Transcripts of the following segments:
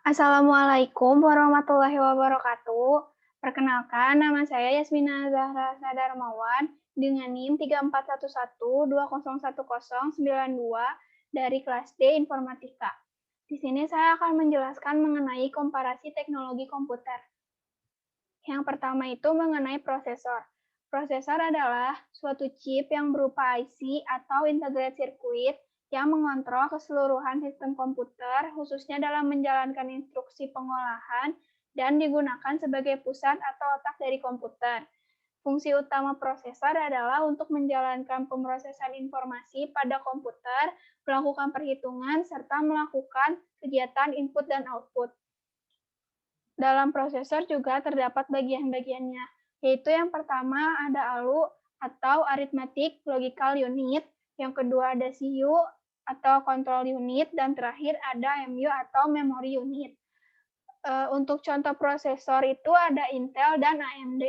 Assalamualaikum warahmatullahi wabarakatuh. Perkenalkan, nama saya Yasmina Zahra Sadarmawan dengan NIM 3411201092 dari kelas D Informatika. Di sini saya akan menjelaskan mengenai komparasi teknologi komputer. Yang pertama itu mengenai prosesor. Prosesor adalah suatu chip yang berupa IC atau integrated circuit yang mengontrol keseluruhan sistem komputer, khususnya dalam menjalankan instruksi pengolahan dan digunakan sebagai pusat atau otak dari komputer. Fungsi utama prosesor adalah untuk menjalankan pemrosesan informasi pada komputer, melakukan perhitungan, serta melakukan kegiatan input dan output. Dalam prosesor juga terdapat bagian-bagiannya, yaitu yang pertama ada ALU atau Arithmetic Logical Unit, yang kedua ada CU atau Control Unit, dan terakhir ada MU atau Memory Unit. Untuk contoh prosesor itu ada Intel dan AMD.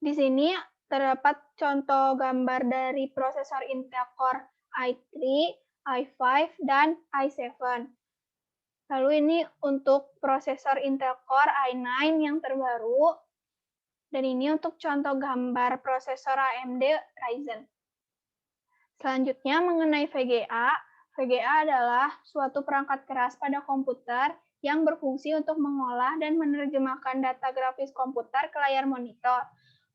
Di sini terdapat contoh gambar dari prosesor Intel Core i3, i5, dan i7. Lalu ini untuk prosesor Intel Core i9 yang terbaru, dan ini untuk contoh gambar prosesor AMD Ryzen. Selanjutnya mengenai VGA. VGA adalah suatu perangkat keras pada komputer yang berfungsi untuk mengolah dan menerjemahkan data grafis komputer ke layar monitor.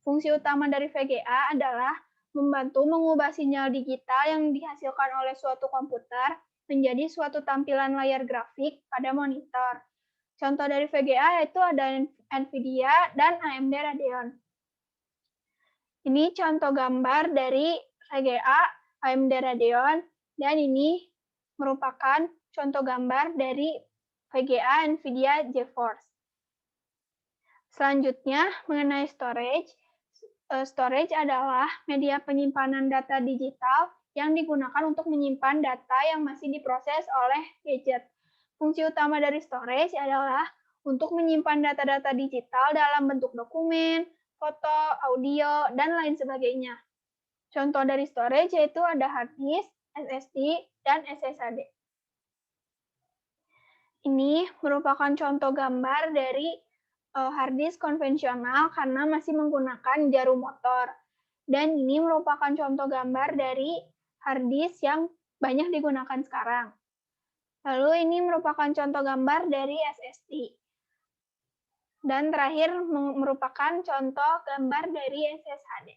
Fungsi utama dari VGA adalah membantu mengubah sinyal digital yang dihasilkan oleh suatu komputer menjadi suatu tampilan layar grafik pada monitor. Contoh dari VGA yaitu ada NVIDIA dan AMD Radeon. Ini contoh gambar dari VGA AMD Radeon, dan ini merupakan contoh gambar dari VGA NVIDIA GeForce. Selanjutnya mengenai storage. Storage adalah media penyimpanan data digital yang digunakan untuk menyimpan data yang masih diproses oleh gadget. Fungsi utama dari storage adalah untuk menyimpan data-data digital dalam bentuk dokumen, foto, audio, dan lain sebagainya. Contoh dari storage yaitu ada hard disk, SSD, dan SSD. Ini merupakan contoh gambar dari hard disk konvensional karena masih menggunakan jarum motor. Dan ini merupakan contoh gambar dari hard disk yang banyak digunakan sekarang. Lalu ini merupakan contoh gambar dari SSD. Dan terakhir merupakan contoh gambar dari SSHD.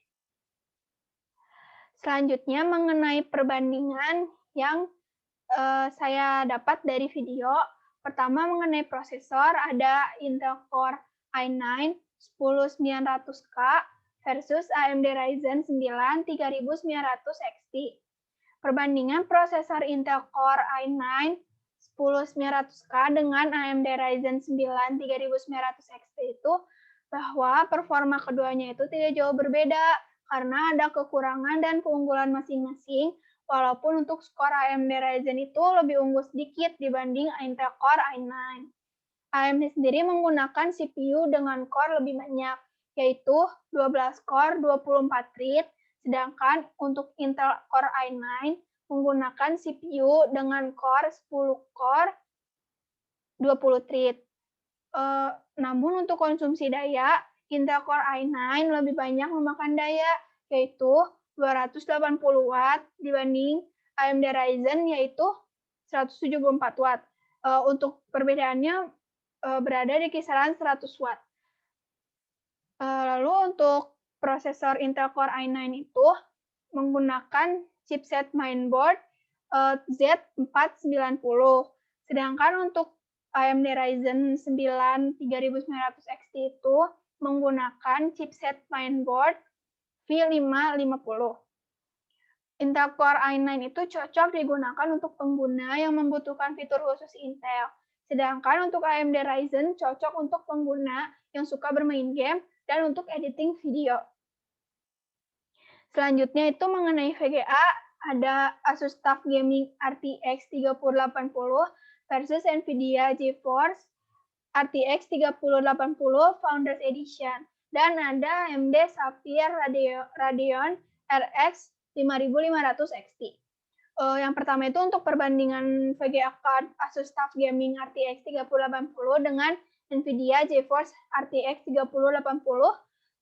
Selanjutnya mengenai perbandingan yang saya dapat dari video. Pertama mengenai prosesor, ada Intel Core i9 10900K versus AMD Ryzen 9 3900XT. Perbandingan prosesor Intel Core i9 10900K dengan AMD Ryzen 9 3900XT itu bahwa performa keduanya itu tidak jauh berbeda karena ada kekurangan dan keunggulan masing-masing, walaupun untuk skor AMD Ryzen itu lebih unggul sedikit dibanding Intel Core i9. AMD sendiri menggunakan CPU dengan core lebih banyak, yaitu 12 core 24 thread, sedangkan untuk Intel Core i9 menggunakan CPU dengan core 10 core 20 thread. Namun untuk konsumsi daya, Intel Core i9 lebih banyak memakan daya, yaitu 280 Watt dibanding AMD Ryzen yaitu 174 Watt. Untuk perbedaannya berada di kisaran 100 Watt. Lalu untuk prosesor Intel Core i9 itu menggunakan chipset mainboard Z490. Sedangkan untuk AMD Ryzen 9 3900XT itu menggunakan chipset mainboard V550. Intel Core i9 itu cocok digunakan untuk pengguna yang membutuhkan fitur khusus Intel. Sedangkan untuk AMD Ryzen cocok untuk pengguna yang suka bermain game dan untuk editing video. Selanjutnya itu mengenai VGA, ada Asus TUF Gaming RTX 3080 versus NVIDIA GeForce RTX 3080 Founders Edition. Dan ada AMD Sapphire Radeon RX 5500 XT. Yang pertama itu untuk perbandingan VGA card Asus TUF Gaming RTX 3080 dengan NVIDIA GeForce RTX 3080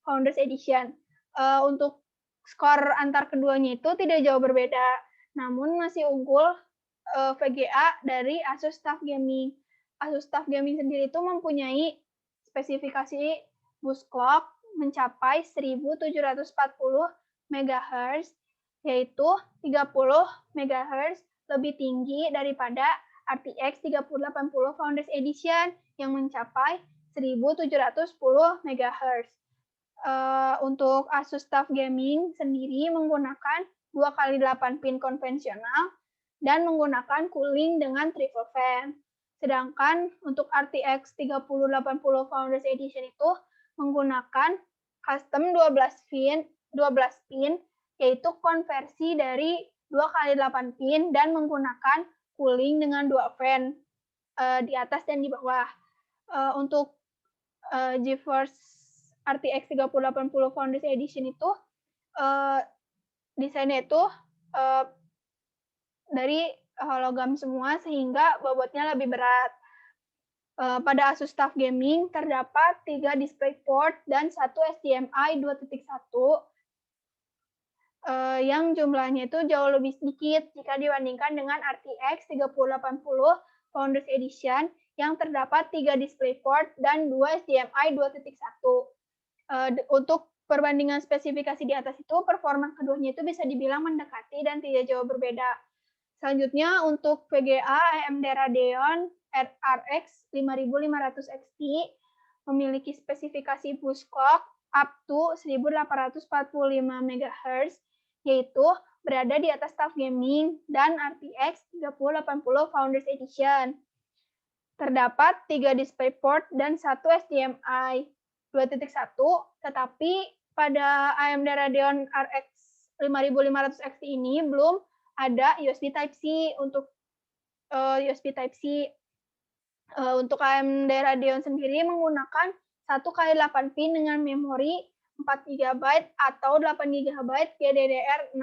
Founders Edition. Untuk skor antar keduanya itu tidak jauh berbeda, namun masih unggul VGA dari Asus TUF Gaming. Asus TUF Gaming sendiri itu mempunyai spesifikasi boost clock mencapai 1740 MHz, yaitu 30 MHz lebih tinggi daripada RTX 3080 Founders Edition yang mencapai 1710 MHz. Untuk Asus TUF Gaming sendiri menggunakan 2x8 pin konvensional dan menggunakan cooling dengan triple fan. Sedangkan untuk RTX 3080 Founders Edition itu menggunakan custom 12 pin yaitu konversi dari 2x8 pin dan menggunakan cooling dengan 2 fan di atas dan di bawah. Untuk GeForce RTX 3080 Founders Edition itu desainnya itu dari hologam semua sehingga bobotnya lebih berat. Pada Asus TUF Gaming terdapat 3 DisplayPort dan 1 HDMI 2.1 yang jumlahnya itu jauh lebih sedikit jika dibandingkan dengan RTX 3080 Founders Edition yang terdapat 3 DisplayPort dan 2 HDMI 2.1. Untuk perbandingan spesifikasi di atas itu, performa keduanya itu bisa dibilang mendekati dan tidak jauh berbeda. Selanjutnya untuk VGA AMD Radeon RX 5500 XT memiliki spesifikasi boost clock up to 1845 MHz, yaitu berada di atas TUF Gaming dan RTX 3080 Founders Edition. Terdapat 3 DisplayPort dan 1 HDMI 2.1, tetapi pada AMD Radeon RX 5500 XT ini belum ada USB Type-C. Untuk USB Type-C untuk AMD Radeon sendiri menggunakan 1x8 pin dengan memori 4 GB atau 8 GB GDDR6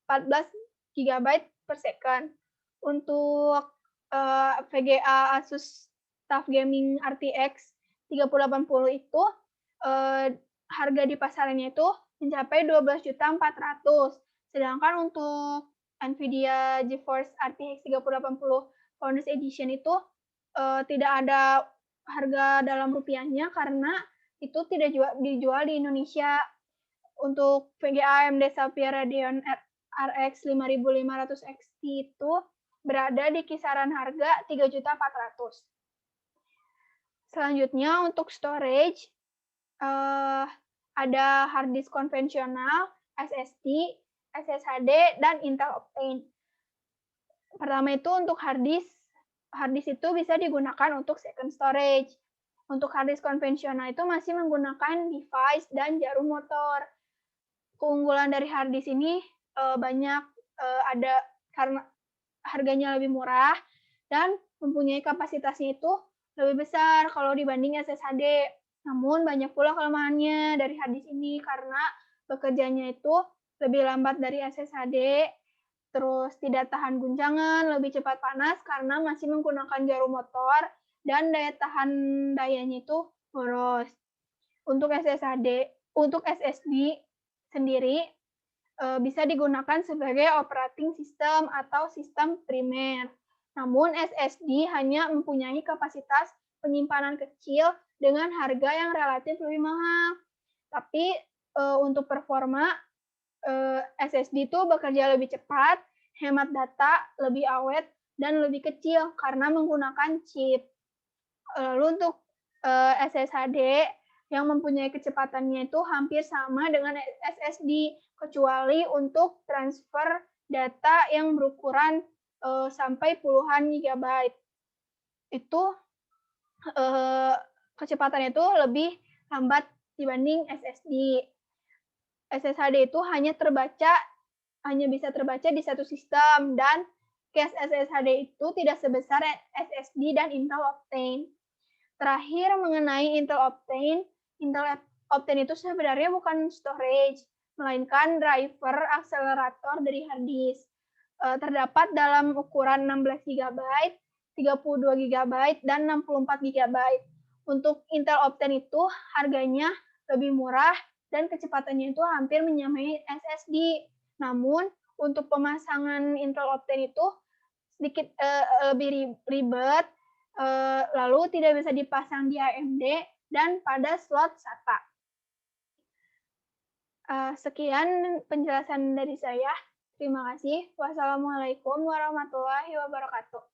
14 GB per second. Untuk VGA Asus TUF Gaming RTX 3080 itu harga di pasarannya itu mencapai 12.400.000. Sedangkan untuk NVIDIA GeForce RTX 3080 Founders Edition itu tidak ada harga dalam rupiahnya karena itu tidak dijual di Indonesia. Untuk VGA AMD Sapphire Radeon RX 5500 XT itu berada di kisaran harga 3.400.000. Selanjutnya untuk storage, ada hard disk konvensional, SSD, SSHD, dan Intel Optane. Pertama itu untuk hard disk itu bisa digunakan untuk second storage. Untuk hard disk konvensional itu masih menggunakan device dan jarum motor. Keunggulan dari hard disk ini banyak, ada karena harganya lebih murah dan mempunyai kapasitasnya itu lebih besar kalau dibanding SSHD. Namun banyak pula kelemahannya dari hard disk ini karena bekerjanya itu lebih lambat dari SSHD, terus tidak tahan guncangan, lebih cepat panas karena masih menggunakan jarum motor, dan daya tahan dayanya itu boros. Untuk SSD sendiri bisa digunakan sebagai operating system atau sistem primer. Namun SSD hanya mempunyai kapasitas penyimpanan kecil dengan harga yang relatif lebih mahal. Tapi untuk performa SSD itu bekerja lebih cepat, hemat data, lebih awet, dan lebih kecil karena menggunakan chip. Lalu untuk SSHD yang mempunyai kecepatannya itu hampir sama dengan SSD, kecuali untuk transfer data yang berukuran sampai puluhan gigabyte. Itu kecepatannya itu lebih lambat dibanding SSD. SSHD itu hanya bisa terbaca di satu sistem, dan cache SSHD itu tidak sebesar SSD dan Intel Optane. Terakhir mengenai Intel Optane itu sebenarnya bukan storage, melainkan driver akselerator dari hard disk. terdapat dalam ukuran 16 GB, 32 GB, dan 64 GB. Untuk Intel Optane itu harganya lebih murah dan kecepatannya itu hampir menyamai SSD. Namun untuk pemasangan Intel Optane itu sedikit lebih ribet, lalu tidak bisa dipasang di AMD dan pada slot SATA. Sekian penjelasan dari saya. Terima kasih. Wassalamualaikum warahmatullahi wabarakatuh.